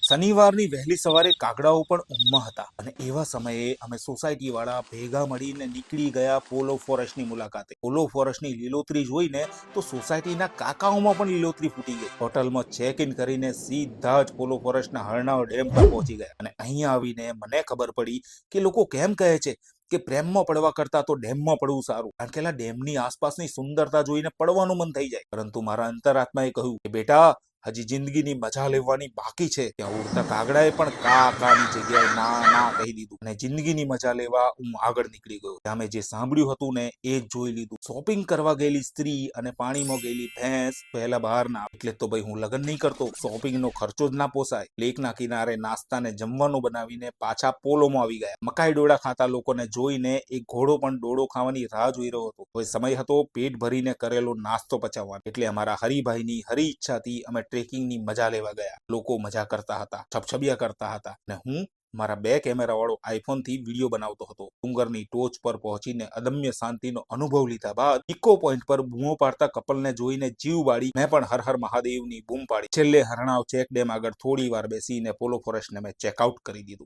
શનિવારની વહેલી સવારે કાગડાઓ પણ ઊંઘમાં હતા અને એવા સમયે અમે સોસાયટી વાળા ભેગા મળીને નીકળી ગયા પોલો ફોરેસ્ટની મુલાકાતે. પોલો ફોરેસ્ટની લીલોતરી જોઈને તો સોસાયટીના કાકાઓમાં પણ લીલોતરી ફૂટી ગઈ. હોટલમાં ચેક ઇન કરીને સીધા જ પોલો ફોરેસ્ટના હરણાવ ડેમ પર પહોંચી ગયા અને અહીંયા આવીને મને ખબર પડી કે લોકો કેમ કહે છે કે પ્રેમમાં પડવા કરતા તો ડેમમાં પડવું સારું, કારણ કે ડેમની આસપાસની સુંદરતા જોઈને પડવાનું મન થઈ જાય. પરંતુ મારા અંતરાત્માએ કહ્યું કે બેટા, હજી જિંદગીની મજા લેવાની બાકી છે. ત્યાં ઉડતા કાગડાએ પણ કાકાની જગ્યાએ ના ના કહી દીધું અને જિંદગીની મજા લેવા હું આગળ નીકળી ગયો. ત્યાં મેં જે સાંભળ્યું હતું ને એ જ જોઈ લીધું. શોપિંગ કરવા ગયેલી સ્ત્રી અને પાણીમાં ગયેલી ભેંસ પહેલા બહાર ના. એટલે તો ભાઈ હું લગ્ન નહીં કરતો, શોપિંગનો ખર્ચો જ ના પોસાય. લેકના કિનારે નાસ્તાને જમવાનું બનાવીને પાછા પોલોમાં આવી ગયા. મકાઈ ડોળા ખાતા લોકોને જોઈને એક ઘોડો પણ ડોળો ખાવાની રાહ જોઈ રહ્યો હતો. હવે સમય હતો પેટ ભરીને કરેલો નાસ્તો પચાવવાનો. એટલે અમારા હરિભાઈની હરી ઈચ્છાથી અમે ટ્રેકિંગની મજા લેવા ગયા. લોકો મજા કરતા હતા, છબછબિયા કરતા હતા અને હું મારા 2 કેમેરા વાળો આઈફોન થી વિડીયો બનાવતો હતો. ડુંગરની ટોચ પર પહોંચીને અદમ્ય શાંતિનો અનુભવ લીધા બાદ ઇકો પોઈન્ટ પર બૂમો પાડતા કપલને જોઈને જીવ બાળી મેં પણ હર હર મહાદેવની બૂમ પાડી. છેલ્લે હરણાવ ચેક ડેમ આગળ થોડી વાર બેસીને પોલો ફોરેસ્ટને મેં ચેકઆઉટ કરી દીધું.